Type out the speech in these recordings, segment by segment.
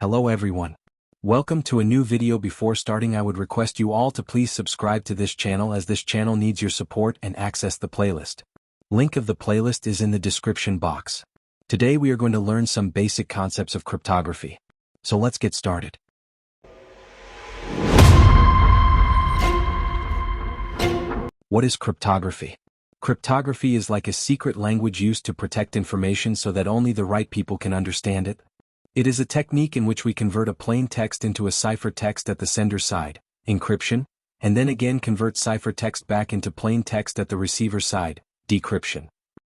Hello everyone. Welcome to a new video. Before starting, I would request you all to please subscribe to this channel, as this channel needs your support, and access the playlist. Link of the playlist is in the description box. Today we are going to learn some basic concepts of cryptography. So let's get started. What is cryptography? Cryptography is like a secret language used to protect information so that only the right people can understand it. It is a technique in which we convert a plain text into a ciphertext at the sender side, encryption, and then again convert ciphertext back into plain text at the receiver side, decryption.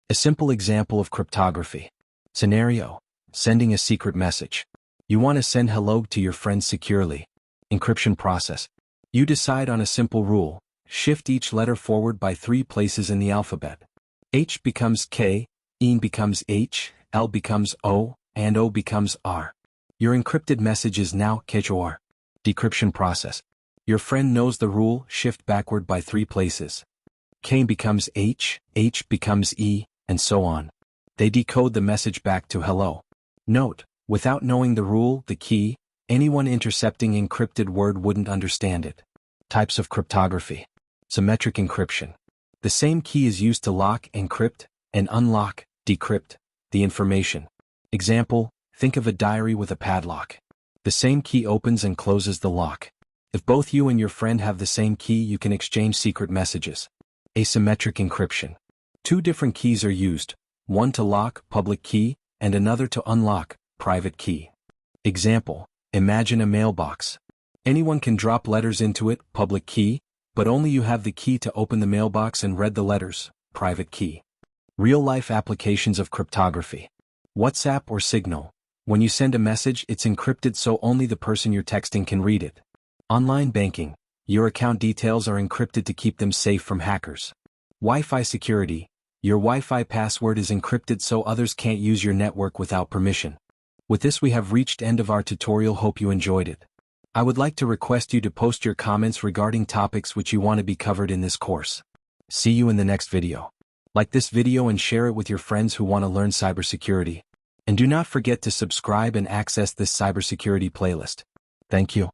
A simple example of cryptography. Scenario: sending a secret message. You want to send hello to your friend securely. Encryption process. You decide on a simple rule: shift each letter forward by 3 places in the alphabet. H becomes K, E becomes H, L becomes O, and O becomes R. Your encrypted message is now KHOR. Decryption process. Your friend knows the rule: shift backward by 3 places. K becomes H, H becomes E, and so on. They decode the message back to hello. Note: without knowing the rule, the key, anyone intercepting encrypted word wouldn't understand it. Types of cryptography. Symmetric encryption. The same key is used to lock, encrypt, and unlock, decrypt, the information. Example: think of a diary with a padlock. The same key opens and closes the lock. If both you and your friend have the same key, you can exchange secret messages. Asymmetric encryption. 2 different keys are used, one to lock, public key, and another to unlock, private key. Example: imagine a mailbox. Anyone can drop letters into it, public key, but only you have the key to open the mailbox and read the letters, private key. Real-life applications of cryptography. WhatsApp or Signal. When you send a message, it's encrypted so only the person you're texting can read it. Online banking. Your account details are encrypted to keep them safe from hackers. Wi-Fi security. Your Wi-Fi password is encrypted so others can't use your network without permission. With this, we have reached end of our tutorial. Hope you enjoyed it. I would like to request you to post your comments regarding topics which you want to be covered in this course. See you in the next video. Like this video and share it with your friends who want to learn cybersecurity. And do not forget to subscribe and access this cybersecurity playlist. Thank you.